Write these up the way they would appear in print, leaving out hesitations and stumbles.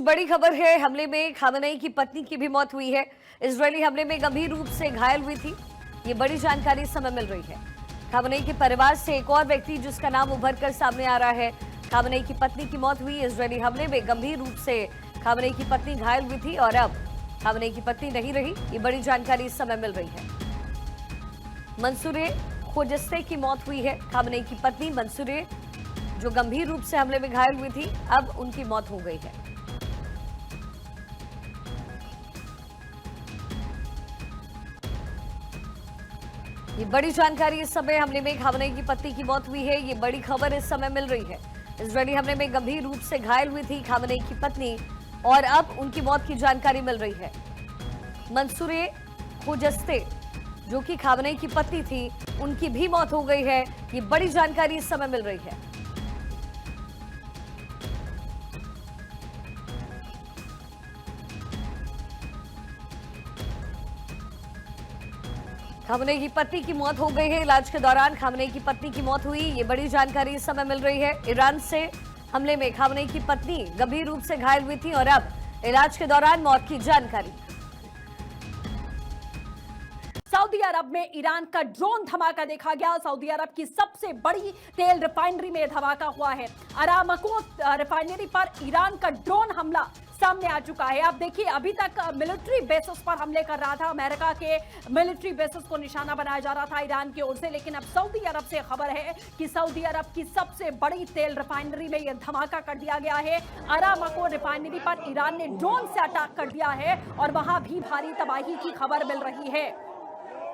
बड़ी खबर है। हमले में खामेनेई की पत्नी की भी मौत हुई है। इजरायली हमले में गंभीर रूप से घायल हुई थी। ये बड़ी जानकारी इस समय मिल रही है। खामेनेई के परिवार से एक और व्यक्ति जिसका नाम उभर कर सामने आ रहा है। खामेनेई की पत्नी की मौत हुई। इजरायली हमले में गंभीर रूप से खामेनेई की पत्नी घायल हुई थी और अब खामेनेई की पत्नी नहीं रही। ये बड़ी जानकारी इस समय मिल रही है। मंसूरे खोजस्ते की मौत हुई है। खामेनेई की पत्नी मंसूरे जो गंभीर रूप से हमले में घायल हुई थी, अब उनकी मौत हो गई है। ये बड़ी जानकारी इस समय हमले में खामेनेई की पत्नी की मौत हुई है। ये बड़ी खबर इस समय मिल रही है। इजरायली हमले में गंभीर रूप से घायल हुई थी खामेनेई की पत्नी और अब उनकी मौत की जानकारी मिल रही है। मंसूरे खोजस्ते जो कि खामेनेई की पत्नी थी, उनकी भी मौत हो गई है। ये बड़ी जानकारी इस समय मिल रही है। खामेनेई की पत्नी की मौत हो गई है। इलाज के दौरान खामेनेई की पत्नी की मौत हुई। ये बड़ी जानकारी इस समय मिल रही है। ईरान से हमले में खामेनेई की पत्नी गंभीर रूप से घायल हुई थी और अब इलाज के दौरान मौत की जानकारी। सऊदी अरब में ईरान का ड्रोन धमाका देखा गया। सऊदी अरब की सबसे बड़ी तेल रिफाइनरी में धमाका हुआ है। अरामको रिफाइनरी पर ईरान का ड्रोन हमला सामने आ चुका है। आप देखिए, अभी तक मिलिट्री बेसिस पर हमले कर रहा था। अमेरिका के मिलिट्री बेसिस को निशाना बनाया जा रहा था ईरान की ओर से, लेकिन अब सऊदी अरब से खबर है कि सऊदी अरब की सबसे बड़ी तेल रिफाइनरी में यह धमाका कर दिया गया है। अरामको रिफाइनरी पर ईरान ने ड्रोन से अटैक कर दिया है और वहां भी भारी तबाही की खबर मिल रही है।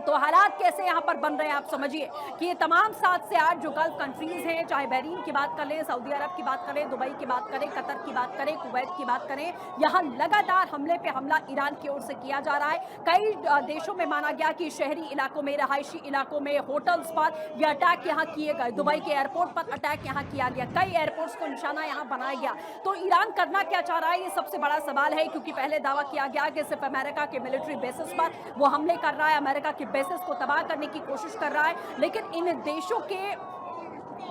तो हालात कैसे यहां पर बन रहे हैं, आप समझिए कि ये तमाम 7 से 8 जो गल्फ कंट्रीज हैं, चाहे बहरीन की बात कर लें, सऊदी अरब की बात करें, दुबई की बात करें, कतर की बात करें, कुवैत की बात करें, यहां लगातार हमले पे हमला ईरान की ओर से किया जा रहा है। कई देशों में माना गया कि शहरी इलाकों में, रहायशी इलाकों में, होटल्स पर यह अटैक यहाँ किए गए। दुबई के एयरपोर्ट पर अटैक यहाँ किया गया। कई एयरपोर्ट्स को निशाना यहाँ बनाया गया। तो ईरान करना क्या चाह रहा है, ये सबसे बड़ा सवाल है, क्योंकि पहले दावा किया गया कि सिर्फ अमेरिका के मिलिट्री बेसिस पर वो हमले कर रहा है, अमेरिका के बेसिस को तबाह करने की कोशिश कर रहा है, लेकिन इन देशों के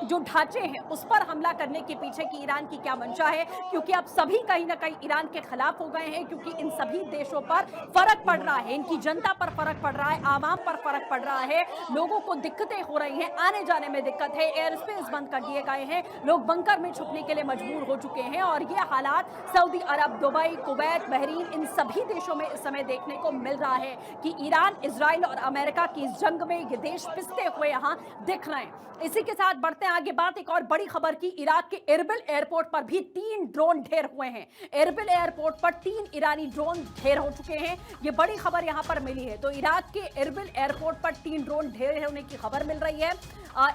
जो ढांचे हैं उस पर हमला करने के पीछे की ईरान की क्या मंशा है, क्योंकि अब सभी कहीं ना कहीं ईरान के खिलाफ हो गए हैं, क्योंकि इन सभी देशों पर फर्क पड़ रहा है, इनकी जनता पर फर्क पड़ रहा है, आवाम पर फर्क पड़ रहा है, लोगों को दिक्कतें हो रही हैं, आने जाने में दिक्कत है, एयर स्पेस बंद कर दिए गए हैं, लोग बंकर में छुपने के लिए मजबूर हो चुके हैं। और ये हालात सऊदी अरब, दुबई, कुवैत, बहरीन, इन सभी देशों में इस समय देखने को मिल रहा है कि ईरान, इजराइल और अमेरिका की इस जंग में ये देश पिसते हुए यहाँ दिख रहे हैं। इसी के साथ बढ़ते हैं आगे बात एक और बड़ी खबर की। इराक के एरबिल एयरपोर्ट पर भी 3 ड्रोन ढेर हुए हैं। एरबिल एयरपोर्ट पर 3 ईरानी ड्रोन ढेर हो चुके हैं। ये बड़ी खबर यहां पर मिली है। तो इराक के एरबिल एयरपोर्ट पर 3 ड्रोन ढेर होने की खबर मिल रही है।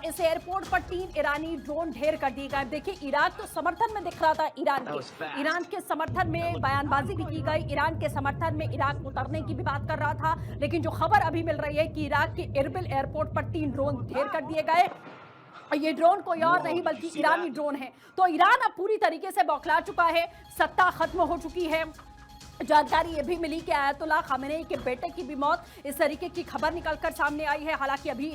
इस एयरपोर्ट पर 3 ईरानी ड्रोन ढेर कर दिए गए। देखिए, इराक तो समर्थन में दिख रहा था ईरान के समर्थन में बयानबाजी भी की गई, ईरान के समर्थन में इराक उतरने की भी बात कर रहा था, लेकिन जो खबर अभी मिल रही है कि इराक के एरबिल एयरपोर्ट पर 3 ड्रोन ढेर कर दिए गए। ये ड्रोन कोई और नहीं बल्कि ईरानी ड्रोन है। तो ईरान अब पूरी तरीके से बौखला चुका है, सत्ता खत्म हो चुकी है। जानकारी ये भी मिली कि आयतुल्लाह खामेनेई के बेटे की भी मौत, इस तरीके की खबर निकलकर सामने आई है। हालांकि अभी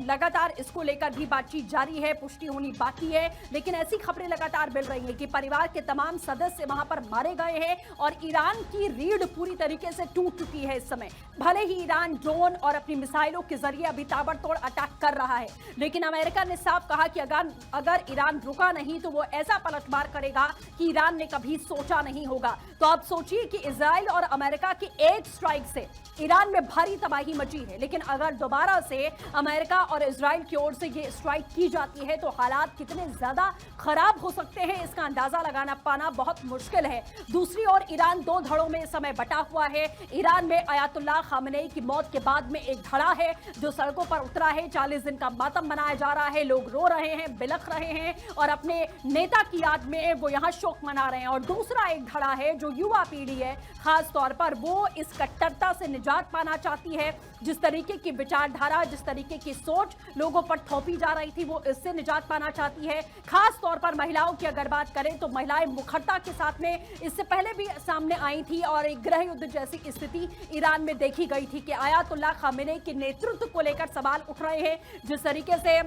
लगातार इसको लेकर भी बातचीत जारी है, पुष्टि होनी बाकी है, लेकिन ऐसी खबरें लगातार मिल रही हैं कि परिवार के तमाम सदस्य वहां पर मारे गए हैं और ईरान की रीढ़ पूरी तरीके से टूट चुकी है इस समय। भले ही ईरान ड्रोन और अपनी मिसाइलों के जरिए अभी ताबड़तोड़ अटैक कर रहा है, लेकिन अमेरिका ने साफ कहा कि अगर ईरान रुका नहीं तो वो ऐसा पलटवार करेगा कि ईरान ने कभी सोचा नहीं होगा। तो आप सोचिए कि इजराइल और अमेरिका की एक स्ट्राइक से ईरान में भारी तबाही मची है, लेकिन अगर दोबारा से अमेरिका और इजराइल की ओर से ये स्ट्राइक की जाती है तो हालात कितने ज्यादा खराब हो सकते हैं, इसका अंदाजा लगाना पाना बहुत मुश्किल है। दूसरी ओर ईरान 2 धड़ों में इस समय बटा हुआ है। ईरान में आयतुल्लाह खामेनेई की मौत के बाद में एक धड़ा है जो सड़कों पर उतरा है, 40 दिन का मातम मनाया जा रहा है, लोग रो रहे हैं, बिलख रहे हैं और अपने नेता की याद में वो यहाँ शोक मना रहे हैं। और दूसरा एक धड़ा है जो युवा पीढ़ी है, खास तौर पर वो इस कट्टरता से निजात पाना चाहती है। जिस तरीके की विचारधारा, जिस तरीके की सोच लोगों पर थोपी जा रही थी, वो इससे निजात पाना चाहती है। खास तौर पर महिलाओं की अगर बात करें तो महिलाएं मुखरता के साथ में इससे पहले भी सामने आई थी और एक गृह युद्ध जैसी स्थिति ईरान में देखी गई थी कि आयतुल्लाह खामेनेई के नेतृत्व को लेकर सवाल उठ रहे हैं। जिस तरीके से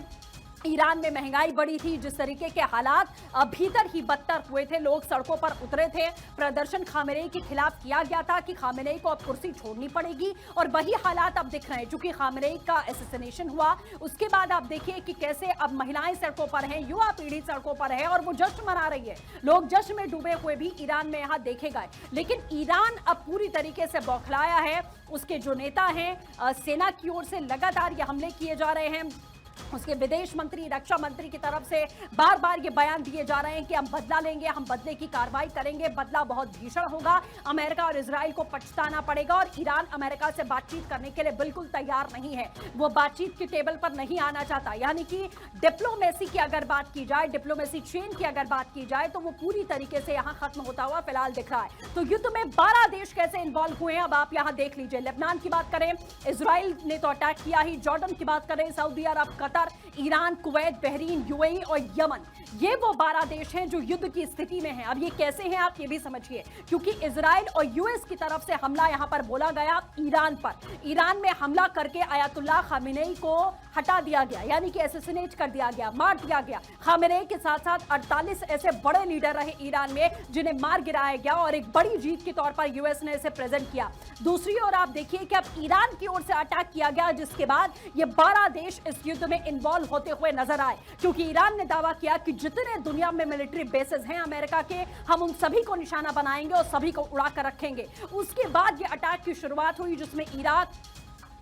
ईरान में महंगाई बढ़ी थी, जिस तरीके के हालात भीतर ही बदतर हुए थे, लोग सड़कों पर उतरे थे, प्रदर्शन खामेनेई के खिलाफ किया गया था कि खामेनेई को अब कुर्सी छोड़नी पड़ेगी। और वही हालात अब दिख रहे हैं। चूंकि खामेनेई का असैसिनेशन हुआ, उसके बाद आप देखिए कि कैसे अब महिलाएं सड़कों पर हैं, युवा पीढ़ी सड़कों पर है और वो जश्न मना रही है। लोग जश्न में डूबे हुए भी ईरान में यहां देखे गए। लेकिन ईरान अब पूरी तरीके से बौखलाया है। उसके जो नेता हैं, सेना की ओर से लगातार ये हमले किए जा रहे हैं। उसके विदेश मंत्री, रक्षा मंत्री की तरफ से बार बार ये बयान दिए जा रहे हैं कि हम बदला लेंगे, हम बदले की कार्रवाई करेंगे, बदला बहुत भीषण होगा, अमेरिका और इजराइल को पछताना पड़ेगा। और ईरान अमेरिका से बातचीत करने के लिए बिल्कुल तैयार नहीं है, वो बातचीत की टेबल पर नहीं आना चाहता। यानी कि डिप्लोमेसी की अगर बात की जाए, डिप्लोमेसी चेन की अगर बात की जाए, तो वो पूरी तरीके से यहाँ खत्म होता हुआ फिलहाल दिख रहा है। तो युद्ध में 12 देश कैसे इन्वॉल्व हुए हैं, अब आप यहाँ देख लीजिए। लेबनान की बात करें, इजराइल ने तो अटैक किया ही, जॉर्डन की बात करें, Saudi Arab, Qatar, Iran, Kuwait, Bahrain, UAE और यमन, ये वो 12 देश हैं जो युद्ध की स्थिति में हैं। अब ये कैसे हैं आप ये भी समझिए, क्योंकि इजराइल और यूएस की तरफ से हमला यहां पर बोला गया ईरान पर। ईरान में हमला करके आयतुल्लाह खामेनेई को हटा दिया गया, यानी कि असैसिनेट कर दिया गया, मार दिया गया। खामेनेई के साथ साथ 48 ऐसे बड़े लीडर रहे ईरान में जिन्हें मार गिराया गया और एक बड़ी जीत के तौर पर यूएस ने इसे प्रेजेंट किया। दूसरी ओर आप देखिए कि अब ईरान की ओर से अटैक किया गया, जिसके बाद ये 12 देश इस युद्ध में इन्वॉल्व होते हुए नजर आए। क्योंकि ईरान ने दावा किया कि जितने दुनिया में मिलिट्री बेसेस हैं अमेरिका के, हम उन सभी को निशाना बनाएंगे और सभी को उड़ा कर रखेंगे। उसके बाद ये अटैक की शुरुआत हुई, जिसमें Iraq,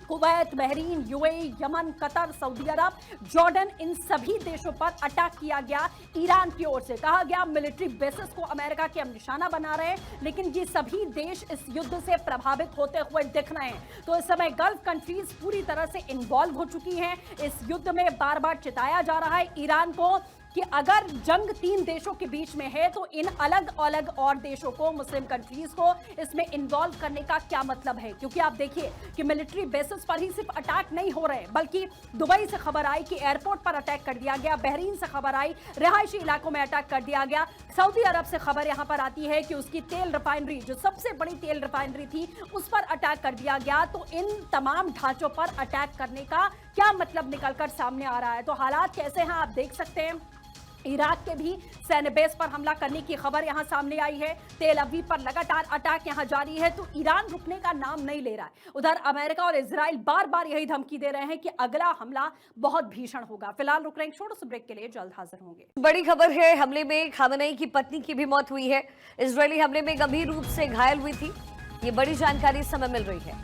Kuwait, Bahrain, UAE, Yemen, Qatar, Saudi Arab, Jordan, इन सभी देशों पर अटैक किया गया ईरान की ओर से। कहा गया मिलिट्री बेसिस को अमेरिका के हम निशाना बना रहे हैं, लेकिन ये सभी देश इस युद्ध से प्रभावित होते हुए दिख रहे हैं। तो इस समय गल्फ कंट्रीज पूरी तरह से इन्वॉल्व हो चुकी हैं इस युद्ध में। बार बार चिताया जा रहा है ईरान को कि अगर जंग 3 देशों के बीच में है, तो इन अलग अलग और देशों को, मुस्लिम कंट्रीज को इसमें इन्वॉल्व करने का क्या मतलब है। क्योंकि आप देखिए कि मिलिट्री बेसिस पर ही सिर्फ अटैक नहीं हो रहे, बल्कि दुबई से खबर आई कि एयरपोर्ट पर अटैक कर दिया गया, बहरीन से खबर आई रिहायशी इलाकों में अटैक कर दिया गया, सऊदी अरब से खबर यहां पर आती है कि उसकी तेल रिफाइनरी, जो सबसे बड़ी तेल रिफाइनरी थी, उस पर अटैक कर दिया गया। तो इन तमाम ढांचों पर अटैक करने का क्या मतलब निकलकर सामने आ रहा है। तो हालात कैसे हैं आप देख सकते हैं। इराक के भी सैन्य बेस पर हमला करने की खबर यहां सामने आई है। तेल अवीव पर लगातार अटैक यहां जारी है। तो ईरान रुकने का नाम नहीं ले रहा है। उधर अमेरिका और इजराइल बार बार यही धमकी दे रहे हैं कि अगला हमला बहुत भीषण होगा। फिलहाल रुक रहे हैं, छोटे से ब्रेक के लिए जल्द हाजिर होंगे। बड़ी खबर है, हमले में खामेनेई की पत्नी की भी मौत हुई है। इजरायली हमले में गंभीर रूप से घायल हुई थी। ये बड़ी जानकारी इस समय मिल रही है।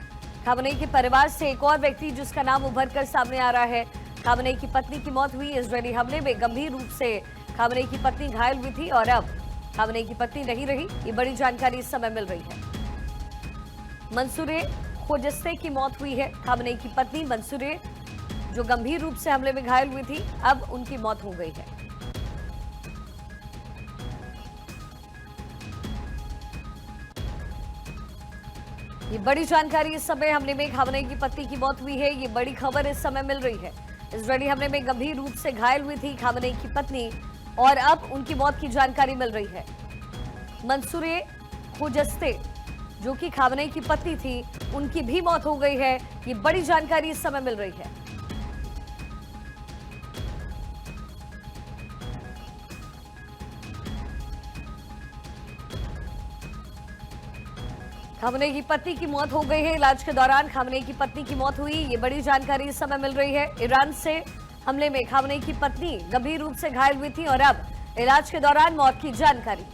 खामेनेई के परिवार से एक और व्यक्ति जिसका नाम उभर कर सामने आ रहा है। खामेनेई की पत्नी की मौत हुई। इजरायली हमले में गंभीर रूप से खामेनेई की पत्नी घायल हुई थी और अब खामेनेई की पत्नी नहीं रही। ये बड़ी जानकारी इस समय मिल रही है। मंसूरे खोजस्ते की मौत हुई है। खामेनेई की पत्नी मंसूरे, जो गंभीर रूप से हमले में घायल हुई थी, अब उनकी मौत हो गई है। ये बड़ी जानकारी इस समय हमले में खामेनेई की पत्नी की मौत हुई है। ये बड़ी खबर इस समय मिल रही है। इजरायली हमले में गंभीर रूप से घायल हुई थी खामेनेई की पत्नी और अब उनकी मौत की जानकारी मिल रही है। मंसूरे खोजस्ते, जो कि खामेनेई की पत्नी थी, उनकी भी मौत हो गई है। ये बड़ी जानकारी इस समय मिल रही है। खामेनेई की पत्नी की मौत हो गई है। इलाज के दौरान खामेनेई की पत्नी की मौत हुई। ये बड़ी जानकारी इस समय मिल रही है। ईरान से हमले में खामेनेई की पत्नी गंभीर रूप से घायल हुई थी और अब इलाज के दौरान मौत की जानकारी।